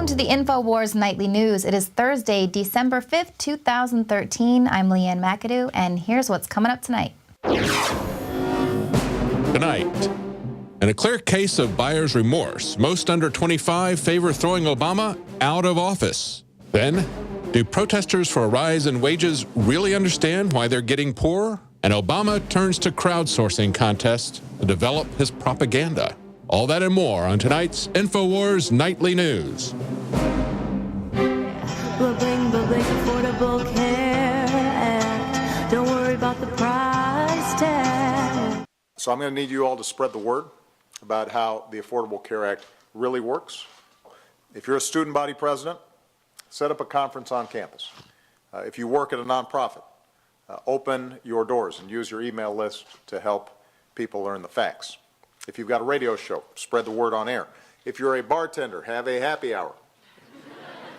Welcome to the Infowars Nightly News. It is Thursday, December 5th, 2013. I'm McAdoo, and here's what's coming up tonight. Tonight, in a clear case of buyer's remorse, most under 25 favor throwing Obama out of office. Then, do protesters for a rise in wages really understand why they're getting poorer? And Obama turns to crowdsourcing contests to develop his propaganda. All that and more on tonight's Infowars Nightly News. Bubbling, Affordable Care Act. Don't worry about the price tag. So I'm going to need you all to spread the word about how the Affordable Care Act really works. If you're a student body president, set up a conference on campus. If you work at a nonprofit, open your doors and use your email list to help people learn the facts. If you've got a radio show, spread the word on air. If you're a bartender, have a happy hour.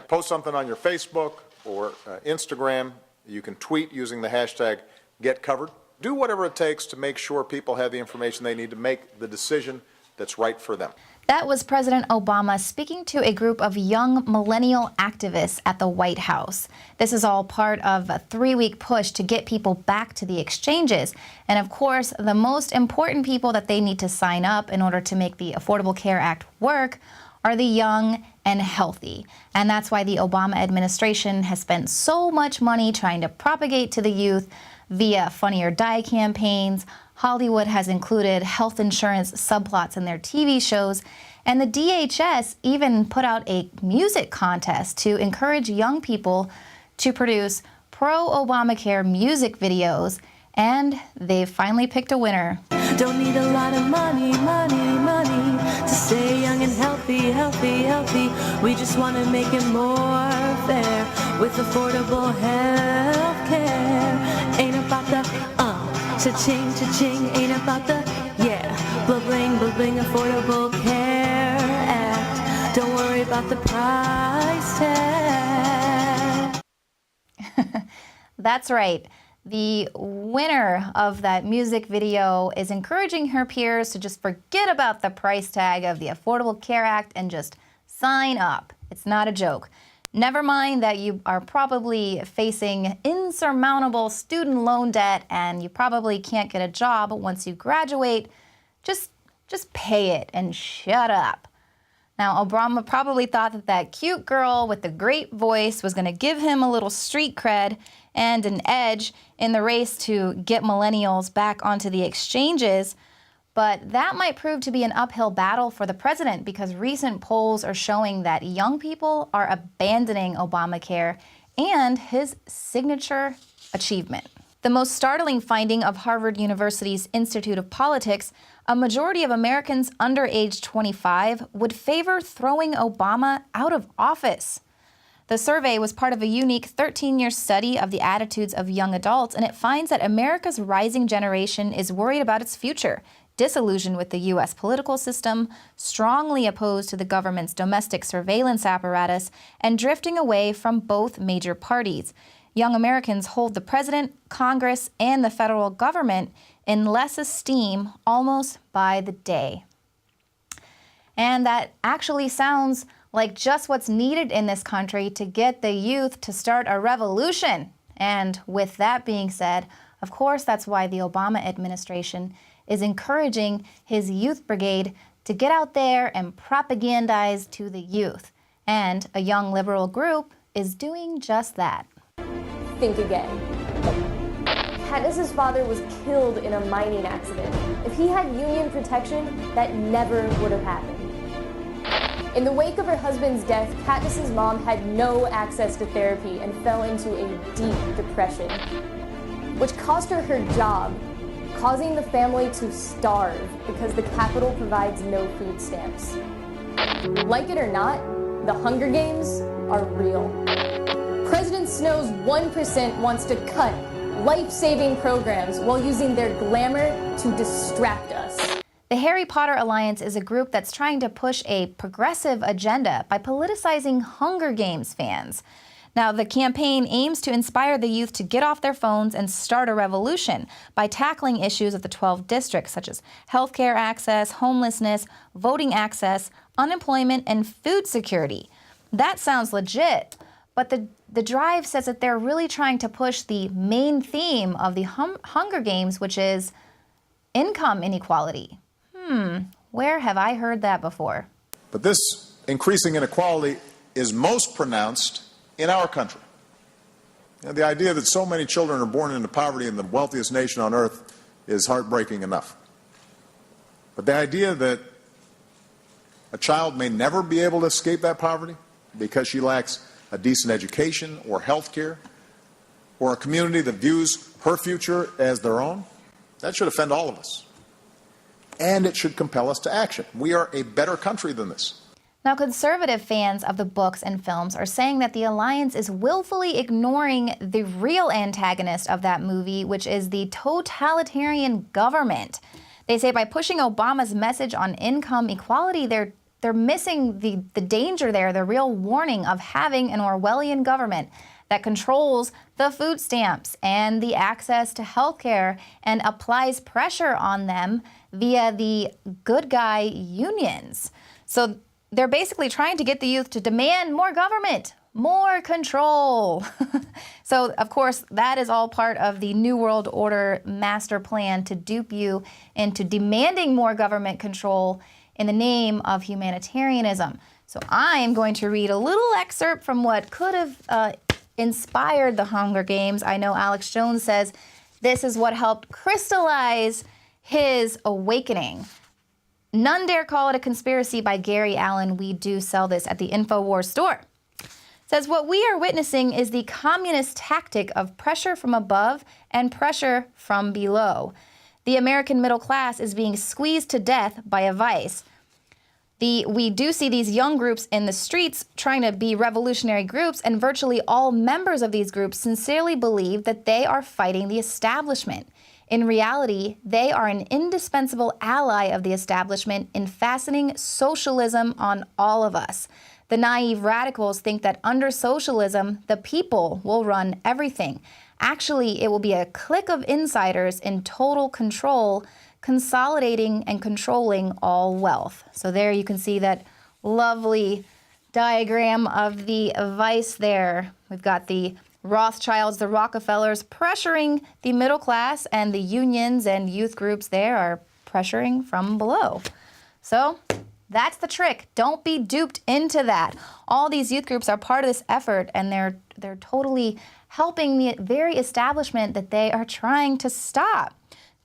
Post something on your Facebook or Instagram. You can tweet using the hashtag #GetCovered. Do whatever it takes to make sure people have the information they need to make the decision that's right for them. That was President Obama speaking to a group of young millennial activists at the White House. This is all part of a 3-week push to get people back to the exchanges. And of course, the most important people that they need to sign up in order to make the Affordable Care Act work are the young and healthy. And that's why the Obama administration has spent so much money trying to propagate to the youth via Funny or Die campaigns. Hollywood has included health insurance subplots in their TV shows, and the DHS even put out a music contest to encourage young people to produce pro-Obamacare music videos, and they've finally picked a winner. Don't need a lot of money to stay young and healthy. We just want to make it more fair with affordable health care. Ain't about the cha-ching, ain't about the, bling, Affordable Care Act. Don't worry about the price tag. That's right. The winner of that music video is encouraging her peers to just forget about the price tag of the Affordable Care Act and just sign up. It's not a joke. Never mind that you are probably facing insurmountable student loan debt and you probably can't get a job once you graduate. Just pay it and shut up. Now, Obama probably thought that that cute girl with the great voice was going to give him a little street cred and an edge in the race to get millennials back onto the exchanges. But that might prove to be an uphill battle for the president because recent polls are showing that young people are abandoning Obamacare and his signature achievement. The most startling finding of Harvard University's Institute of Politics, a majority of Americans under age 25 would favor throwing Obama out of office. The survey was part of a unique 13-year study of the attitudes of young adults, and it finds that America's rising generation is worried about its future, disillusioned with the U.S. political system, strongly opposed to the government's domestic surveillance apparatus, and drifting away from both major parties. Young Americans hold the president, Congress, and the federal government in less esteem almost by the day. And that actually sounds like just what's needed in this country to get the youth to start a revolution. And with that being said, of course, that's why the Obama administration is encouraging his youth brigade to get out there and propagandize to the youth. And a young liberal group is doing just that. Think again. Katniss's father was killed in a mining accident. If he had union protection, that never would have happened. In the wake of her husband's death, Katniss's mom had no access to therapy and fell into a deep depression, which cost her her job, causing the family to starve because the Capitol provides no food stamps. Like it or not, the Hunger Games are real. President Snow's 1% wants to cut life-saving programs while using their glamour to distract us. The Harry Potter Alliance is a group that's trying to push a progressive agenda by politicizing Hunger Games fans. Now, the campaign aims to inspire the youth to get off their phones and start a revolution by tackling issues of the 12 districts, such as healthcare access, homelessness, voting access, unemployment, and food security. that sounds legit. But the drive says that they're really trying to push the main theme of the Hunger Games, which is income inequality. Where have I heard that before? But this increasing inequality is most pronounced in our country. And the idea that so many children are born into poverty in the wealthiest nation on earth is heartbreaking enough. But the idea that a child may never be able to escape that poverty because she lacks a decent education or health care or a community that views her future as their own, that should offend all of us. And it should compel us to action. We are a better country than this. Now, conservative fans of the books and films are saying that the alliance is willfully ignoring the real antagonist of that movie, which is the totalitarian government. They say by pushing Obama's message on income equality, they're missing the danger there, the real warning of having an Orwellian government that controls the food stamps and the access to health care and applies pressure on them via the good guy unions. So they're basically trying to get the youth to demand more government, more control. So, of course, that is all part of the New World Order master plan to dupe you into demanding more government control in the name of humanitarianism. So I am going to read a little excerpt from what could have inspired the Hunger Games. I know Alex Jones says this is what helped crystallize his awakening. None Dare Call It a Conspiracy by Gary Allen. We do sell this at the Infowars store. Says what we are witnessing is the communist tactic of pressure from above and pressure from below. The American middle class is being squeezed to death by a vice. We do see these young groups in the streets trying to be revolutionary groups, and virtually all members of these groups sincerely believe that they are fighting the establishment. In reality, they are an indispensable ally of the establishment in fastening socialism on all of us. The naive radicals think that under socialism, the people will run everything. Actually, it will be a clique of insiders in total control, consolidating and controlling all wealth. So there you can see that lovely diagram of the vice there. We've got the Rothschilds, the Rockefellers pressuring the middle class, and the unions and youth groups there are pressuring from below. So that's the trick. Don't be duped into that. All these youth groups are part of this effort, and they're totally helping the very establishment that they are trying to stop.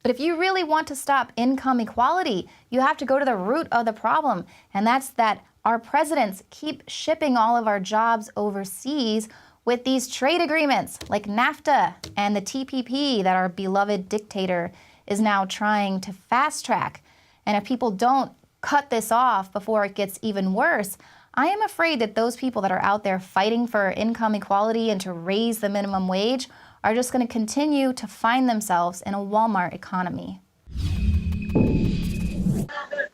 But if you really want to stop income equality, you have to go to the root of the problem, and that's that our presidents keep shipping all of our jobs overseas with these trade agreements like NAFTA and the TPP that our beloved dictator is now trying to fast track. And if people don't cut this off before it gets even worse, I am afraid that those people that are out there fighting for income equality and to raise the minimum wage are just going to continue to find themselves in a Walmart economy.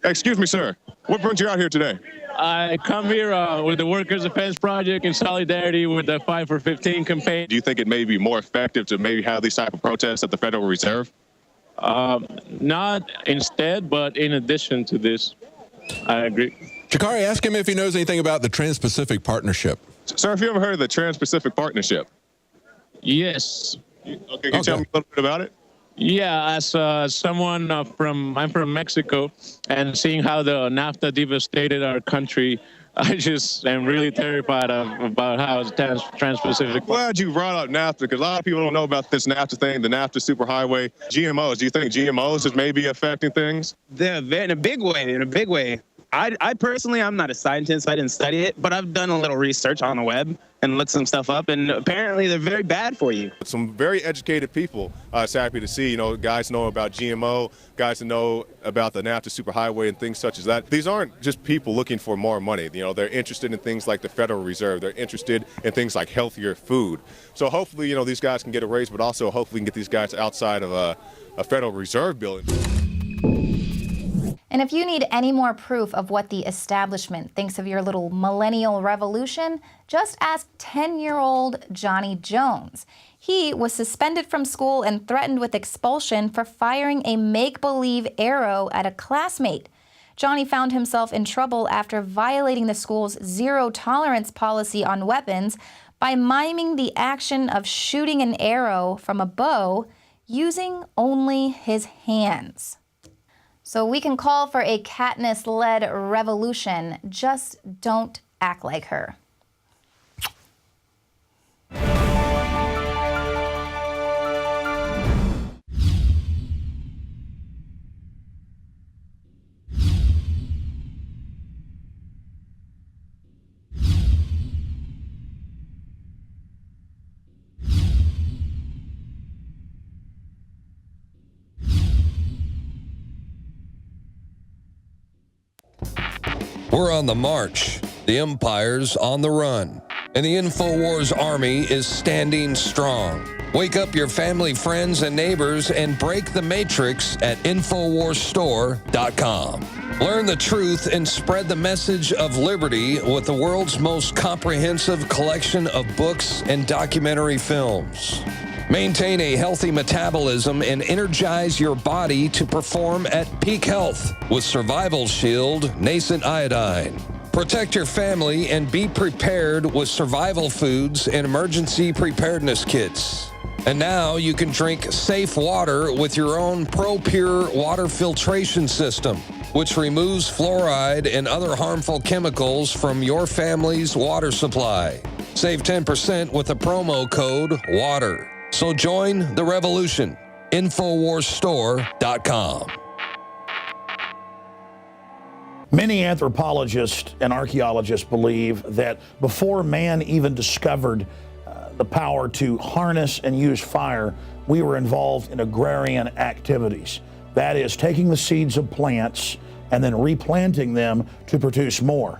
Excuse me, sir. What brings you out here today? I come here with the Workers' Defense Project in solidarity with the 5 for 15 campaign. Do you think it may be more effective to maybe have these type of protests at the Federal Reserve? Not instead, but in addition to this. I agree. Shikari, ask him if he knows anything about the Trans-Pacific Partnership. Sir, have you ever heard of the Trans-Pacific Partnership? Yes. Okay, can you tell me a little bit about it? Yeah, as someone I'm from Mexico, and seeing how the NAFTA devastated our country, I just am really terrified about how it's Trans-Pacific. Glad you brought up NAFTA, because a lot of people don't know about this NAFTA thing, the NAFTA superhighway. GMOs, do you think GMOs is maybe affecting things? In a big way. I personally, I'm not a scientist, so I didn't study it, but I've done a little research on the web and looked some stuff up, and apparently they're very bad for you. Some very educated people. It's happy to see, guys know about GMO, guys that know about the NAFTA superhighway and things such as that. These aren't just people looking for more money. They're interested in things like the Federal Reserve. They're interested in things like healthier food. So hopefully, these guys can get a raise, but also hopefully we can get these guys outside of a Federal Reserve building. And if you need any more proof of what the establishment thinks of your little millennial revolution, just ask 10-year-old Johnny Jones. He was suspended from school and threatened with expulsion for firing a make-believe arrow at a classmate. Johnny found himself in trouble after violating the school's zero-tolerance policy on weapons by miming the action of shooting an arrow from a bow using only his hands. So we can call for a Katniss-led revolution. Just don't act like her. We're on the march. The Empire's on the run. And the Infowars army is standing strong. Wake up your family, friends, and neighbors and break the matrix at InfowarsStore.com. Learn the truth and spread the message of liberty with the world's most comprehensive collection of books and documentary films. Maintain a healthy metabolism and energize your body to perform at peak health with Survival Shield Nascent Iodine. Protect your family and be prepared with survival foods and emergency preparedness kits. And now you can drink safe water with your own ProPure water filtration system, which removes fluoride and other harmful chemicals from your family's water supply. Save 10% with the promo code WATER. So join the revolution. InfowarsStore.com. Many anthropologists and archaeologists believe that before man even discovered the power to harness and use fire, we were involved in agrarian activities. That is, taking the seeds of plants and then replanting them to produce more.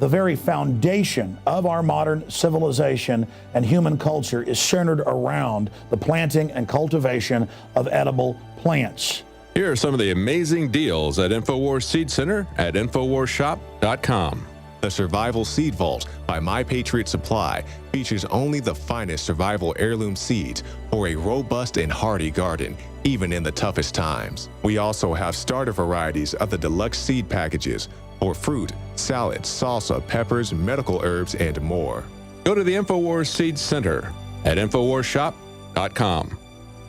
The very foundation of our modern civilization and human culture is centered around the planting and cultivation of edible plants. Here are some of the amazing deals at Infowars Seed Center at InfowarsShop.com. The Survival Seed Vault by My Patriot Supply features only the finest survival heirloom seeds for a robust and hardy garden, even in the toughest times. We also have starter varieties of the deluxe seed packages for fruit, salads, salsa, peppers, medical herbs, and more. Go to the Infowars Seed Center at InfowarsShop.com.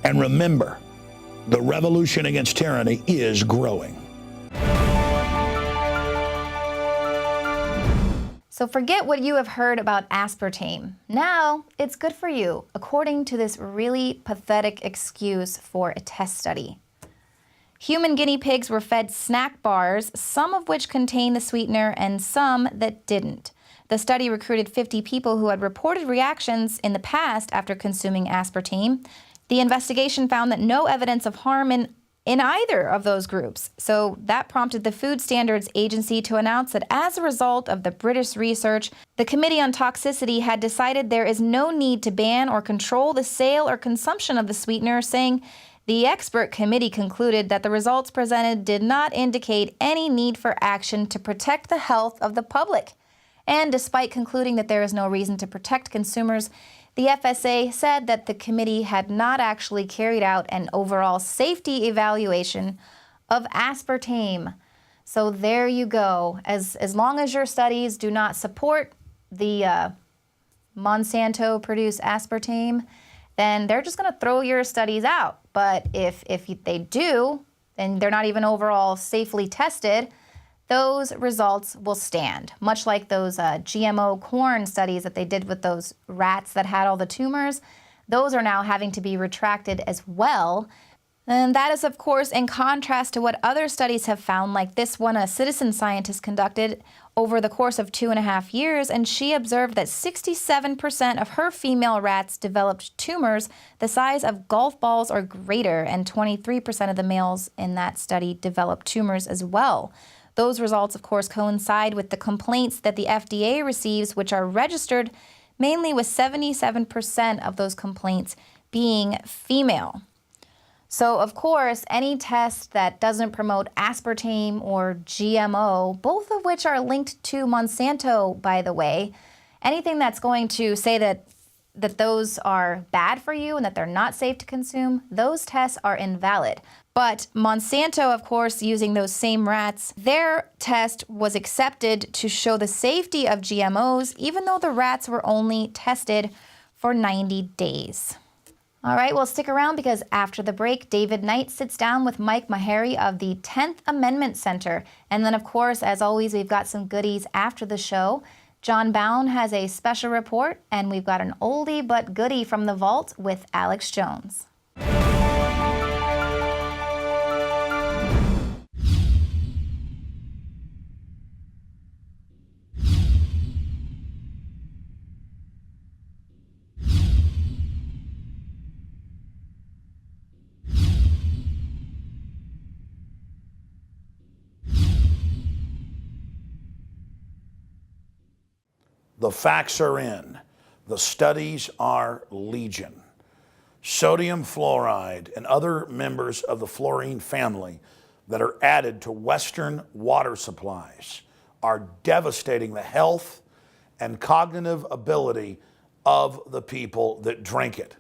And remember, the revolution against tyranny is growing. So forget what you have heard about aspartame. Now it's good for you, according to this really pathetic excuse for a test study. Human guinea pigs were fed snack bars, some of which contained the sweetener and some that didn't. The study recruited 50 people who had reported reactions in the past after consuming aspartame. The investigation found that no evidence of harm in either of those groups. So that prompted the Food Standards Agency to announce that as a result of the British research, the Committee on Toxicity had decided there is no need to ban or control the sale or consumption of the sweetener, saying the expert committee concluded that the results presented did not indicate any need for action to protect the health of the public. And despite concluding that there is no reason to protect consumers, the FSA said that the committee had not actually carried out an overall safety evaluation of aspartame. So there you go. As long as your studies do not support the Monsanto-produced aspartame, then they're just going to throw your studies out. But if they do, and they're not even overall safely tested, those results will stand. Much like those GMO corn studies that they did with those rats that had all the tumors, those are now having to be retracted as well. And that is, of course, in contrast to what other studies have found, like this one a citizen scientist conducted over the course of 2.5 years, and she observed that 67% of her female rats developed tumors the size of golf balls or greater, and 23% of the males in that study developed tumors as well. Those results, of course, coincide with the complaints that the FDA receives, which are registered mainly with 77% of those complaints being female. So, of course, any test that doesn't promote aspartame or GMO, both of which are linked to Monsanto, by the way, anything that's going to say that those are bad for you and that they're not safe to consume, those tests are invalid. But Monsanto, of course, using those same rats, their test was accepted to show the safety of GMOs, even though the rats were only tested for 90 days. All right, well, stick around because after the break, David Knight sits down with Mike Meharry of the 10th Amendment Center. And then, of course, as always, we've got some goodies after the show. John Bound has a special report, and we've got an oldie but goodie from the vault with Alex Jones. The facts are in. The studies are legion. Sodium fluoride and other members of the fluorine family that are added to Western water supplies are devastating the health and cognitive ability of the people that drink it.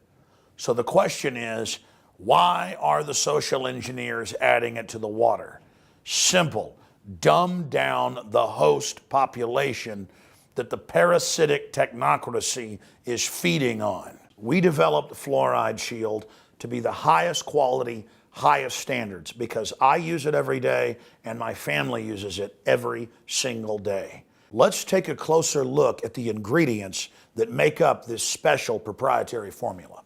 So the question is, why are the social engineers adding it to the water? Simple. Dumb down the host population that the parasitic technocracy is feeding on. We developed Fluoride Shield to be the highest quality, highest standards because I use it every day and my family uses it every single day. Let's take a closer look at the ingredients that make up this special proprietary formula.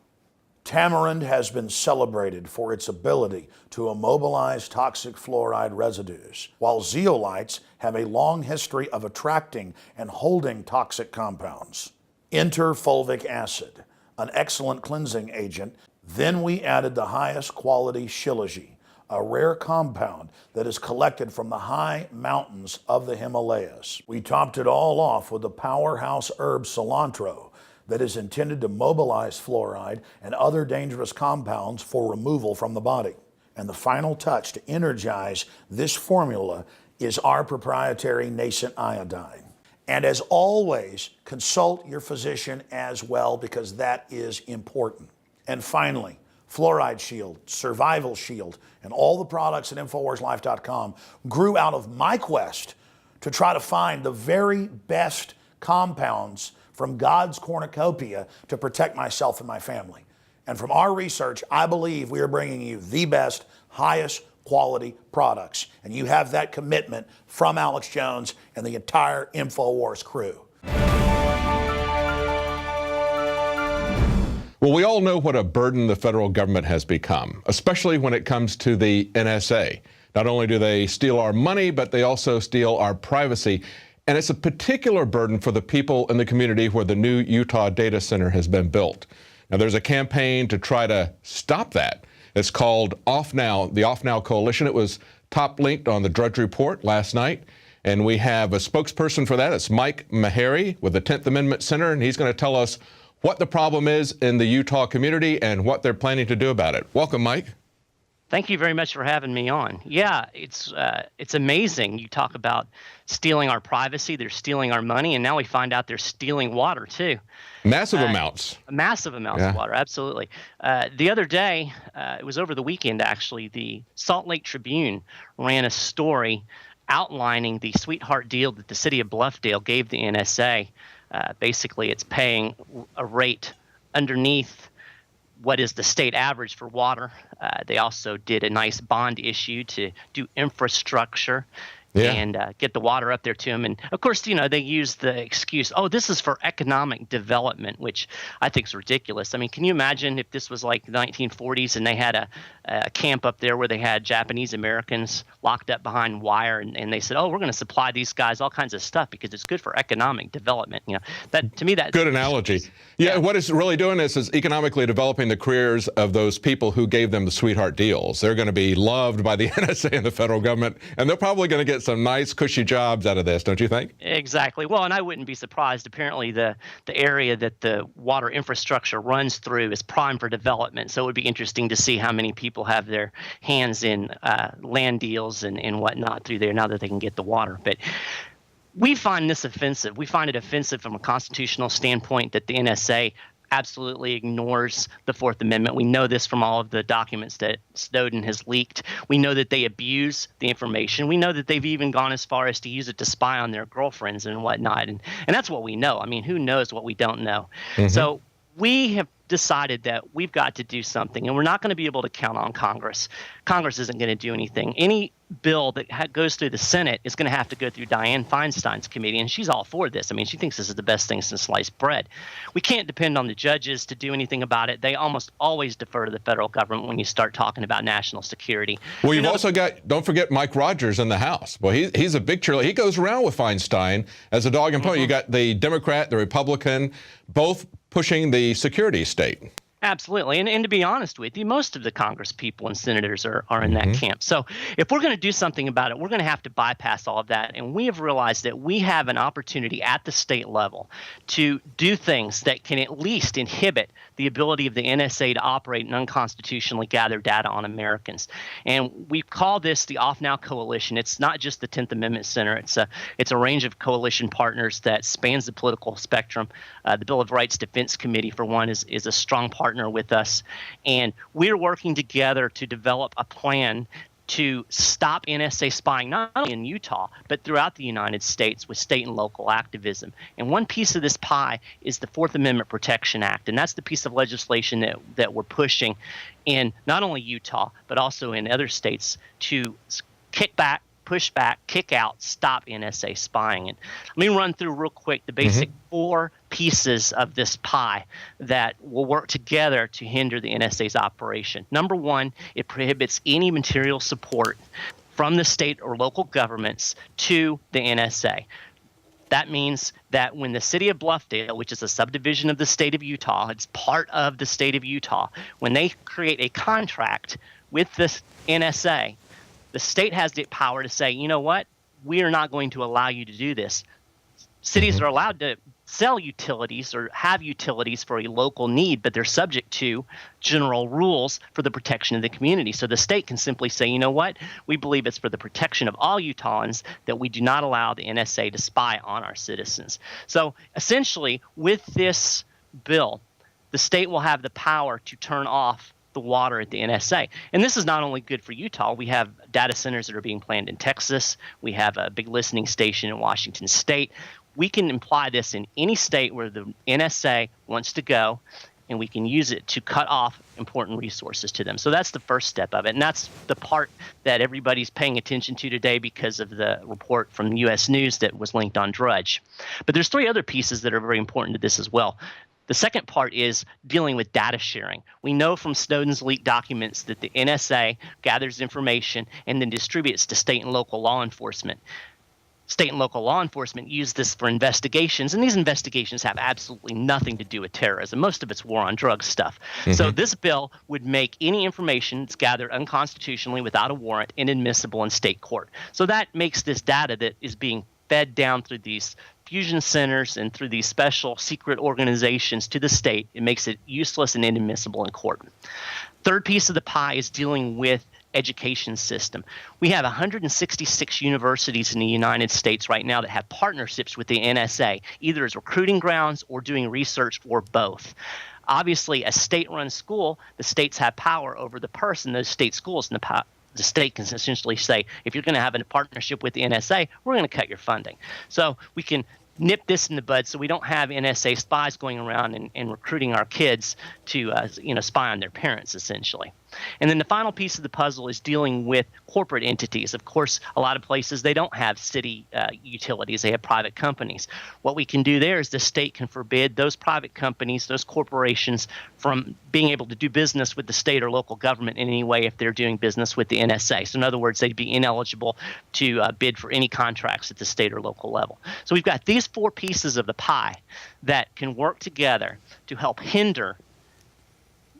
Tamarind has been celebrated for its ability to immobilize toxic fluoride residues, while zeolites have a long history of attracting and holding toxic compounds. Enter fulvic acid, an excellent cleansing agent. Then we added the highest quality shilajit, a rare compound that is collected from the high mountains of the Himalayas. We topped it all off with the powerhouse herb cilantro, that is intended to mobilize fluoride and other dangerous compounds for removal from the body. And the final touch to energize this formula is our proprietary nascent iodine. And as always, consult your physician as well because that is important. And finally, Fluoride Shield, Survival Shield, and all the products at InfoWarsLife.com grew out of my quest to try to find the very best compounds from God's cornucopia to protect myself and my family. And from our research, I believe we are bringing you the best, highest quality products. And you have that commitment from Alex Jones and the entire Infowars crew. Well, we all know what a burden the federal government has become, especially when it comes to the NSA. Not only do they steal our money, but they also steal our privacy. And it's a particular burden for the people in the community where the new Utah data center has been built. Now, there's a campaign to try to stop that. It's called Off Now, the Off Now Coalition. It was top linked on the Drudge Report last night. And we have a spokesperson for that. It's Mike Meharry with the 10th Amendment Center. And he's going to tell us what the problem is in the Utah community and what they're planning to do about it. Welcome, Mike. Thank you very much for having me on. Yeah, it's amazing. You talk about stealing our privacy, they're stealing our money, and now we find out they're stealing water too. Massive amounts. Massive amounts of water, absolutely. The other day, it was over the weekend actually, the Salt Lake Tribune ran a story outlining the sweetheart deal that the city of Bluffdale gave the NSA. Basically, it's paying a rate underneath what is the state average for water. They also did a nice bond issue to do infrastructure and get the water up there to them. And of course, you know, they use the excuse, oh, this is for economic development, which I think is ridiculous. I mean, can you imagine if this was like the 1940s and they had a camp up there where they had Japanese Americans locked up behind wire and they said, oh, we're going to supply these guys all kinds of stuff because it's good for economic development. You know, that to me, that's good analogy. Yeah, what it's really doing is economically developing the careers of those people who gave them the sweetheart deals. They're going to be loved by the NSA and the federal government, and they're probably going to get some nice, cushy jobs out of this, don't you think? Exactly. Well, and I wouldn't be surprised. Apparently, the area that the water infrastructure runs through is prime for development. So it would be interesting to see how many people have their hands in land deals and whatnot through there now that they can get the water. But we find this offensive. We find it offensive from a constitutional standpoint that the NSA absolutely ignores the Fourth Amendment. We know this from all of the documents that Snowden has leaked. We know that they abuse the information. We know that they've even gone as far as to use it to spy on their girlfriends and whatnot. And that's what we know. I mean, who knows what we don't know? So we have decided that we've got to do something, and we're not going to be able to count on Congress. Congress isn't going to do anything. Any bill that goes through the Senate is going to have to go through Dianne Feinstein's committee, and she's all for this. I mean, she thinks this is the best thing since sliced bread. We can't depend on the judges to do anything about it. They almost always defer to the federal government when you start talking about national security. Well, you've also got, don't forget Mike Rogers in the House. Well, he's a big cheerleader. He goes around with Feinstein as a dog and pony. You got the Democrat, the Republican, both pushing the security state. Absolutely. And to be honest with you, most of the Congress people and senators are in that camp. So if we're going to do something about it, we're going to have to bypass all of that. And we have realized that we have an opportunity at the state level to do things that can at least inhibit the ability of the NSA to operate and unconstitutionally gather data on Americans. And we call this the Off Now Coalition. It's not just the 10th Amendment Center. It's a range of coalition partners that spans the political spectrum. The Bill of Rights Defense Committee, for one, is a strong partner with us, and we're working together to develop a plan to stop NSA spying, not only in Utah, but throughout the United States with state and local activism. And one piece of this pie is the Fourth Amendment Protection Act, and that's the piece of legislation that we're pushing in not only Utah, but also in other states to kick back, push back, kick out, stop NSA spying. And let me run through real quick the basic 4 pieces of this pie that will work together to hinder the NSA's operation. Number 1, it prohibits any material support from the state or local governments to the NSA. That means that when the city of Bluffdale, which is a subdivision of the state of Utah, it's part of the state of Utah, when they create a contract with the NSA, the state has the power to say, you know what, we are not going to allow you to do this. Cities are allowed to sell utilities or have utilities for a local need, but they're subject to general rules for the protection of the community. So the state can simply say, you know what, we believe it's for the protection of all Utahns that we do not allow the NSA to spy on our citizens. So essentially, with this bill, the state will have the power to turn off the water at the NSA. And this is not only good for Utah. We have data centers that are being planned in Texas. We have a big listening station in Washington State. We can imply this in any state where the NSA wants to go, and we can use it to cut off important resources to them. So that's the first step of it. And that's the part that everybody's paying attention to today because of the report from U.S. News that was linked on Drudge. But there's 3 other pieces that are very important to this as well. The second part is dealing with data sharing. We know from Snowden's leaked documents that the NSA gathers information and then distributes to state and local law enforcement. State and local law enforcement use this for investigations, and these investigations have absolutely nothing to do with terrorism. Most of it's war on drugs stuff. So this bill would make any information that's gathered unconstitutionally without a warrant inadmissible in state court. So that makes this data that is being fed down through these fusion centers and through these special secret organizations to the state, it makes it useless and inadmissible in court. Third piece of the pie is dealing with education system. We have 166 universities in the United States right now that have partnerships with the NSA, either as recruiting grounds or doing research or both. Obviously, a state-run school, the states have power over the person, those state schools, and the state can essentially say, if you're going to have a partnership with the NSA, we're going to cut your funding. So we can nip this in the bud so we don't have NSA spies going around and recruiting our kids to spy on their parents, essentially. And then the final piece of the puzzle is dealing with corporate entities. Of course, a lot of places, they don't have city utilities. They have private companies. What we can do there is the state can forbid those private companies, those corporations, from being able to do business with the state or local government in any way if they're doing business with the NSA. So in other words, they'd be ineligible to bid for any contracts at the state or local level. So we've got these 4 pieces of the pie that can work together to help hinder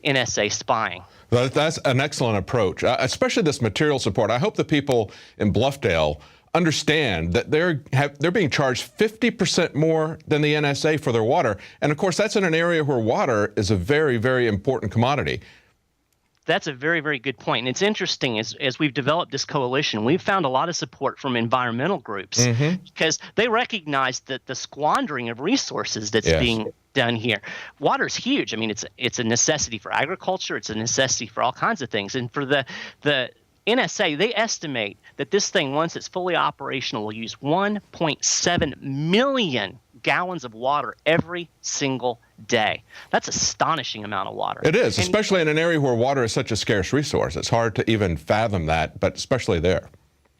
NSA spying. That's an excellent approach, especially this material support. I hope the people in Bluffdale understand that they're being charged 50% more than the NSA for their water. And of course, that's in an area where water is a very, very important commodity. That's a very, very good point. And it's interesting, as we've developed this coalition, we've found a lot of support from environmental groups because they recognize that the squandering of resources that's being done here. Water's huge. I mean, it's a necessity for agriculture. It's a necessity for all kinds of things. And for the NSA, they estimate that this thing, once it's fully operational, will use 1.7 million gallons of water every single day. That's an astonishing amount of water. It is, especially in an area where water is such a scarce resource. It's hard to even fathom that, but especially there.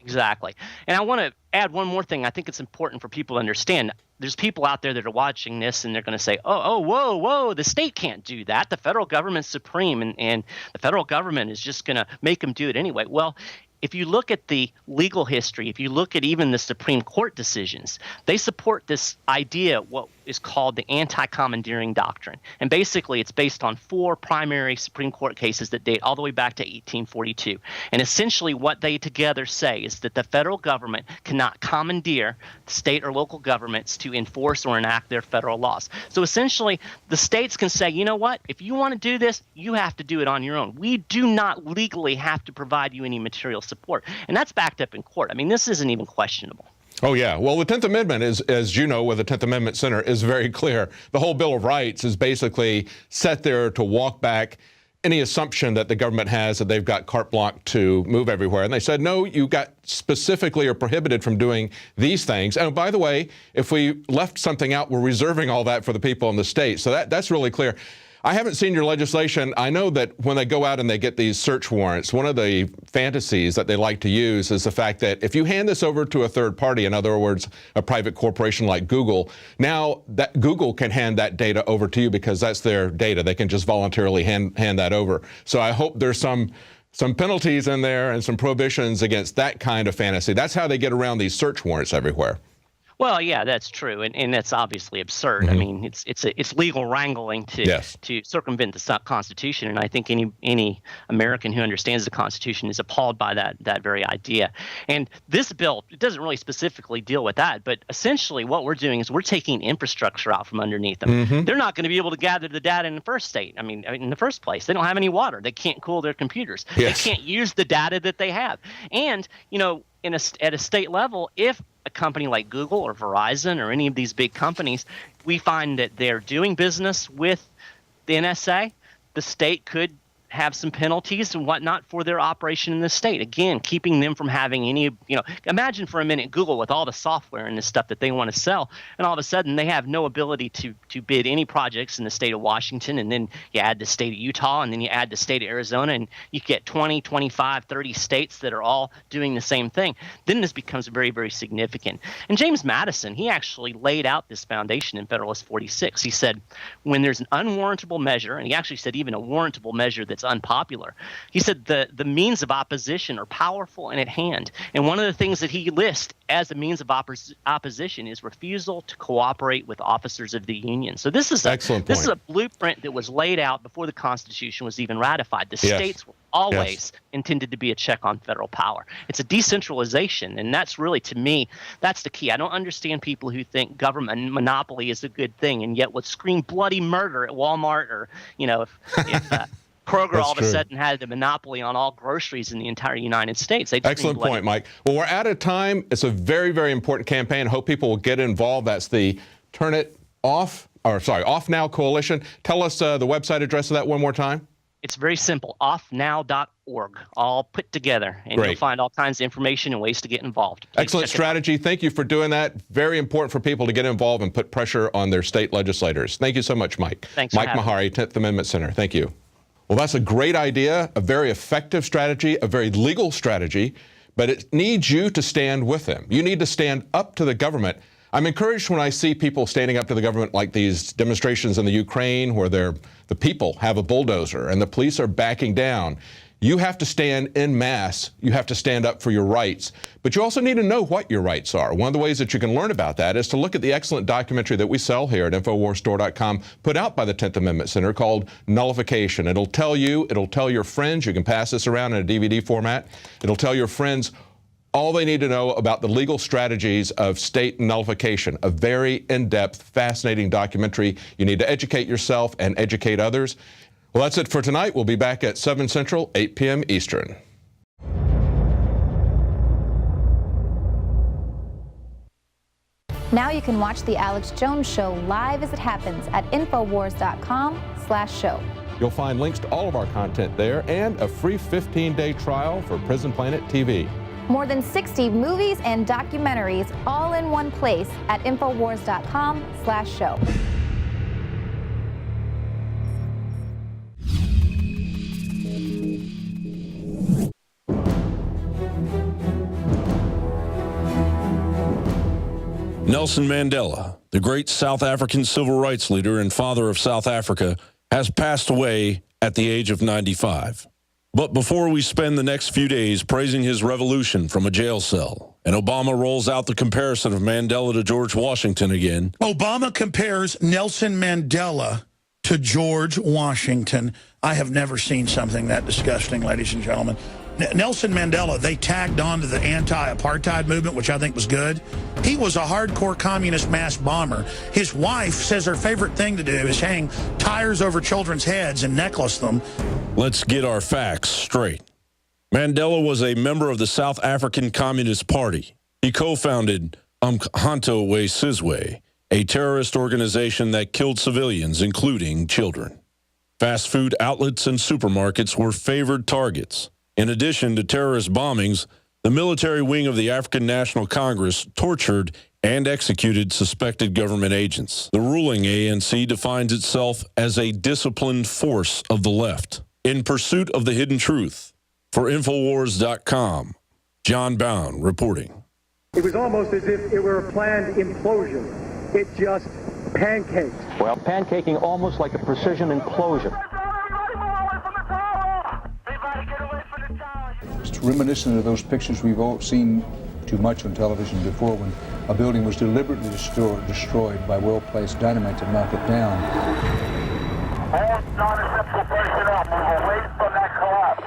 Exactly. And I want to add one more thing. I think it's important for people to understand. There's people out there that are watching this, and they're going to say, whoa, the state can't do that. The federal government's supreme, and the federal government is just going to make them do it anyway. Well, if you look at the legal history, if you look at even the Supreme Court decisions, they support this idea, what is called the anti-commandeering doctrine. And basically, it's based on 4 primary Supreme Court cases that date all the way back to 1842. And essentially what they together say is that the federal government cannot commandeer state or local governments to enforce or enact their federal laws. So essentially, the states can say, you know what, if you want to do this, you have to do it on your own. We do not legally have to provide you any material support. And that's backed up in court. I mean, this isn't even questionable. Oh, yeah. Well, the 10th Amendment is, as you know, with the 10th Amendment Center, is very clear. The whole Bill of Rights is basically set there to walk back any assumption that the government has that they've got carte blanche to move everywhere. And they said, no, you got specifically or prohibited from doing these things. And by the way, if we left something out, we're reserving all that for the people in the state. So that's really clear. I haven't seen your legislation. I know that when they go out and they get these search warrants, one of the fantasies that they like to use is the fact that if you hand this over to a third party, in other words, a private corporation like Google, now that Google can hand that data over to you because that's their data. They can just voluntarily hand that over. So I hope there's some penalties in there and some prohibitions against that kind of fantasy. That's how they get around these search warrants everywhere. Well, yeah, that's true, and that's obviously absurd. I mean, it's legal wrangling to circumvent the Constitution, and I think any American who understands the Constitution is appalled by that very idea. And this bill, it doesn't really specifically deal with that, but essentially what we're doing is we're taking infrastructure out from underneath them. They're not going to be able to gather the data in the first state. I mean, in the first place, they don't have any water. They can't cool their computers. Yes. They can't use the data that they have. And at a state level, if a company like Google or Verizon or any of these big companies, we find that they're doing business with the NSA, the state could have some penalties and whatnot for their operation in the state. Again, keeping them from having any, imagine for a minute Google with all the software and the stuff that they want to sell, and all of a sudden they have no ability to bid any projects in the state of Washington, and then you add the state of Utah, and then you add the state of Arizona, and you get 20, 25, 30 states that are all doing the same thing. Then this becomes very, very significant. And James Madison, he actually laid out this foundation in Federalist 46. He said, when there's an unwarrantable measure, and he actually said even a warrantable measure that's unpopular, he said the means of opposition are powerful and at hand. And one of the things that he lists as a means of opposition is refusal to cooperate with officers of the Union. So this is a blueprint that was laid out before the Constitution was even ratified. The states were always intended to be a check on federal power. It's a decentralization, and that's really, to me, that's the key. I don't understand people who think government monopoly is a good thing and yet would scream bloody murder at Walmart, or if Kroger all of a sudden had the monopoly on all groceries in the entire United States. Excellent point, Mike. Well, we're out of time. It's a very, very important campaign. I hope people will get involved. That's the Off Now Coalition. Tell us the website address of that one more time. It's very simple, offnow.org, all put together. And you'll find all kinds of information and ways to get involved. Excellent strategy. Thank you for doing that. Very important for people to get involved and put pressure on their state legislators. Thank you so much, Mike. Thanks Mike Mahari, 10th Amendment Center. Thank you. Well, that's a great idea, a very effective strategy, a very legal strategy, but it needs you to stand with them. You need to stand up to the government. I'm encouraged when I see people standing up to the government, like these demonstrations in the Ukraine where the people have a bulldozer and the police are backing down. You have to stand en masse. You have to stand up for your rights. But you also need to know what your rights are. One of the ways that you can learn about that is to look at the excellent documentary that we sell here at InfoWarsStore.com, put out by the 10th Amendment Center, called Nullification. It'll tell you, it'll tell your friends, you can pass this around in a DVD format. It'll tell your friends all they need to know about the legal strategies of state nullification. A very in-depth, fascinating documentary. You need to educate yourself and educate others. Well, that's it for tonight. We'll be back at 7 Central, 8 p.m. Eastern. Now you can watch The Alex Jones Show live as it happens at Infowars.com/show. You'll find links to all of our content there and a free 15-day trial for Prison Planet TV. More than 60 movies and documentaries all in one place at Infowars.com/show. Nelson Mandela, the great South African civil rights leader and father of South Africa, has passed away at the age of 95. But before we spend the next few days praising his revolution from a jail cell, and Obama rolls out the comparison of Mandela to George Washington again. Obama compares Nelson Mandela to George Washington. I have never seen something that disgusting, ladies and gentlemen. Nelson Mandela, they tagged on to the anti-apartheid movement, which I think was good. He was a hardcore communist mass bomber. His wife says her favorite thing to do is hang tires over children's heads and necklace them. Let's get our facts straight. Mandela was a member of the South African Communist Party. He co-founded Umkhonto we Sizwe, a terrorist organization that killed civilians, including children. Fast food outlets and supermarkets were favored targets. In addition to terrorist bombings, the military wing of the African National Congress tortured and executed suspected government agents. The ruling ANC defines itself as a disciplined force of the left. In pursuit of the hidden truth, for Infowars.com, John Bound reporting. It was almost as if it were a planned implosion. It just pancaked. Well, pancaking almost like a precision implosion. It's reminiscent of those pictures we've all seen too much on television before, when a building was deliberately destroyed by well-placed dynamite to knock it down. All non-essential personnel move away from that collapse.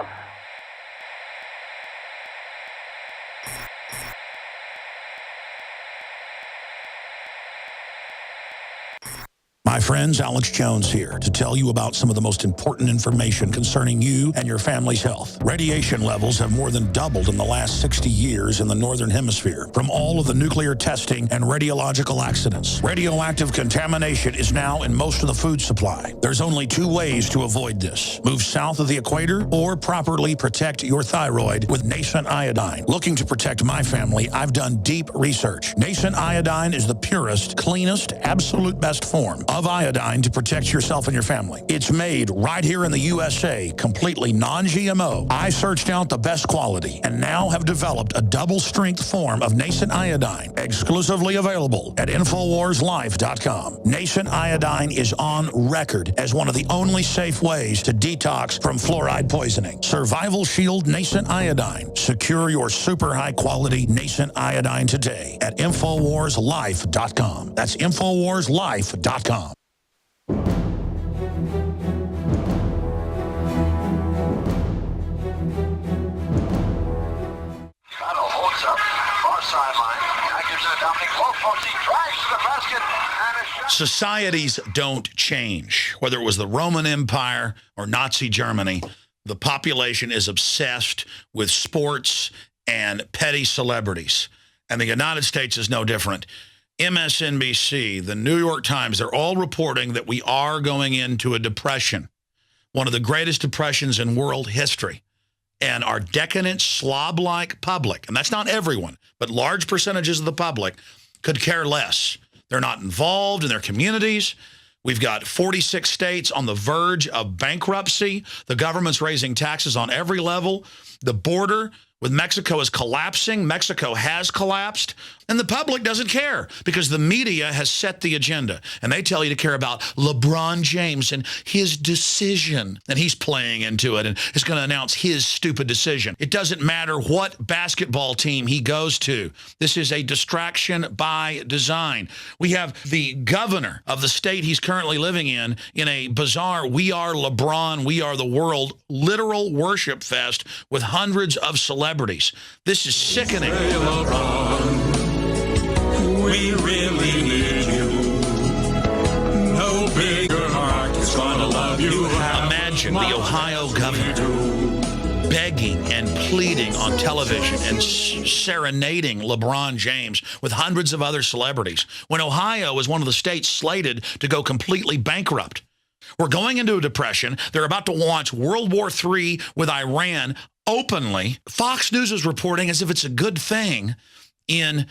My friends, Alex Jones here to tell you about some of the most important information concerning you and your family's health. Radiation levels have more than doubled in the last 60 years in the Northern Hemisphere from all of the nuclear testing and radiological accidents. Radioactive contamination is now in most of the food supply. There's only two ways to avoid this. Move south of the equator or properly protect your thyroid with nascent iodine. Looking to protect my family, I've done deep research. Nascent iodine is the purest, cleanest, absolute best form of iodine to protect yourself and your family. It's made right here in the USA, completely non-GMO. I searched out the best quality and now have developed a double-strength form of nascent iodine, exclusively available at InfoWarsLife.com. Nascent iodine is on record as one of the only safe ways to detox from fluoride poisoning. Survival Shield Nascent Iodine. Secure your super high-quality nascent iodine today at InfoWarsLife.com. That's InfoWarsLife.com. Societies don't change. Whether it was the Roman Empire or Nazi Germany, the population is obsessed with sports and petty celebrities. And the United States is no different. MSNBC, the New York Times, they're all reporting that we are going into a depression, one of the greatest depressions in world history. And our decadent, slob-like public, and that's not everyone, but large percentages of the public, could care less. They're not involved in their communities. We've got 46 states on the verge of bankruptcy. The government's raising taxes on every level. The border with Mexico is collapsing. Mexico has collapsed. And the public doesn't care because the media has set the agenda. And they tell you to care about LeBron James and his decision. And he's playing into it and is going to announce his stupid decision. It doesn't matter what basketball team he goes to. This is a distraction by design. We have the governor of the state he's currently living in a bizarre "We Are LeBron, We Are the World" literal worship fest with hundreds of celebrities. This is sickening. We really need you. No bigger heart is gonna love you. Imagine the Ohio governor begging begging and pleading on television and serenading LeBron James with hundreds of other celebrities when Ohio is one of the states slated to go completely bankrupt. We're going into a depression. They're about to launch World War III with Iran openly. Fox News is reporting as if it's a good thing in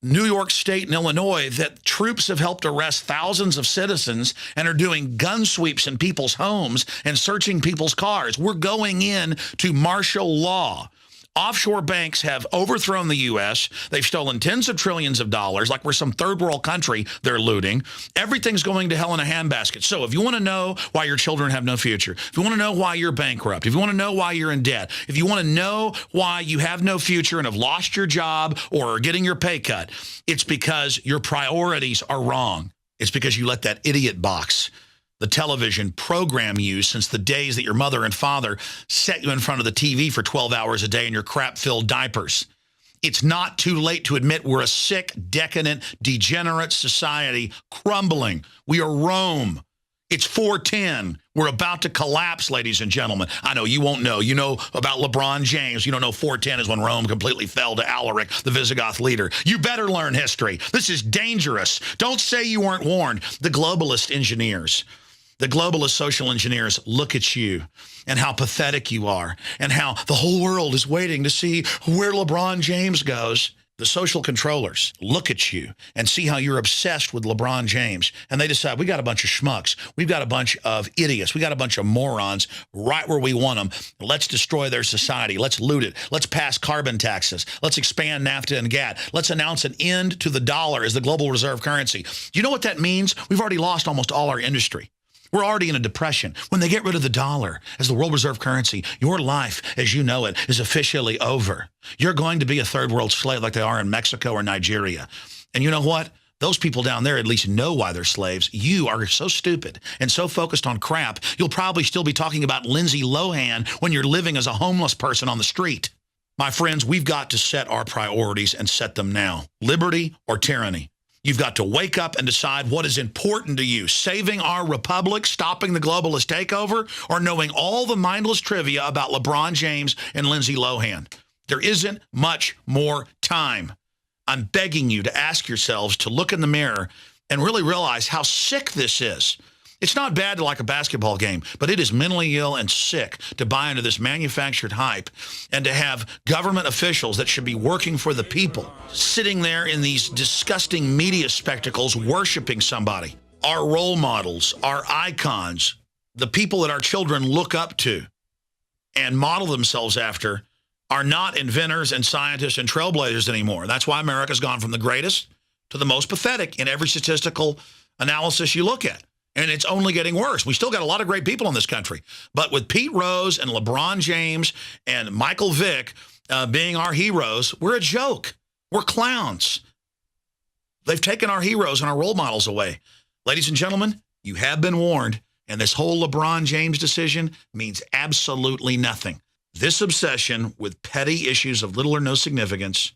New York State and Illinois that troops have helped arrest thousands of citizens and are doing gun sweeps in people's homes and searching people's cars. We're going in to martial law. Offshore banks have overthrown the U.S. They've stolen tens of trillions of dollars like we're some third world country they're looting. Everything's going to hell in a handbasket. So if you want to know why your children have no future, if you want to know why you're bankrupt, if you want to know why you're in debt, if you want to know why you have no future and have lost your job or are getting your pay cut, it's because your priorities are wrong. It's because you let that idiot box, the television, program you since the days that your mother and father set you in front of the TV for 12 hours a day in your crap-filled diapers. It's not too late to admit we're a sick, decadent, degenerate society crumbling. We are Rome. It's 410. We're about to collapse, ladies and gentlemen. I know you won't know. You know about LeBron James. You don't know 410 is when Rome completely fell to Alaric, the Visigoth leader. You better learn history. This is dangerous. Don't say you weren't warned. The globalist engineers, the globalist social engineers look at you and how pathetic you are and how the whole world is waiting to see where LeBron James goes. The social controllers look at you and see how you're obsessed with LeBron James, and they decide, we got a bunch of schmucks. We've got a bunch of idiots. We got a bunch of morons right where we want them. Let's destroy their society. Let's loot it. Let's pass carbon taxes. Let's expand NAFTA and GATT. Let's announce an end to the dollar as the global reserve currency. Do you know what that means? We've already lost almost all our industry. We're already in a depression. When they get rid of the dollar as the world reserve currency, your life as you know it is officially over. You're going to be a third world slave like they are in Mexico or Nigeria. And you know what? Those people down there at least know why they're slaves. You are so stupid and so focused on crap, you'll probably still be talking about Lindsay Lohan when you're living as a homeless person on the street. My friends, we've got to set our priorities and set them now. Liberty or tyranny. You've got to wake up and decide what is important to you, saving our republic, stopping the globalist takeover, or knowing all the mindless trivia about LeBron James and Lindsay Lohan. There isn't much more time. I'm begging you to ask yourselves to look in the mirror and really realize how sick this is. It's not bad to like a basketball game, but it is mentally ill and sick to buy into this manufactured hype and to have government officials that should be working for the people sitting there in these disgusting media spectacles worshiping somebody. Our role models, our icons, the people that our children look up to and model themselves after are not inventors and scientists and trailblazers anymore. That's why America's gone from the greatest to the most pathetic in every statistical analysis you look at. And it's only getting worse. We still got a lot of great people in this country. But with Pete Rose and LeBron James and Michael Vick being our heroes, we're a joke. We're clowns. They've taken our heroes and our role models away. Ladies and gentlemen, you have been warned. And this whole LeBron James decision means absolutely nothing. This obsession with petty issues of little or no significance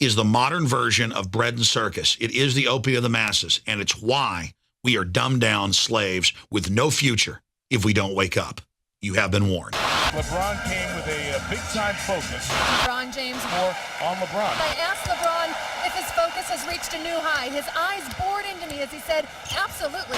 is the modern version of bread and circus. It is the opiate of the masses. And it's why we are dumbed down slaves with no future if we don't wake up. You have been warned. LeBron came with a big-time focus. LeBron James. More on LeBron. I asked LeBron if his focus has reached a new high. His eyes bored into me as he said, absolutely.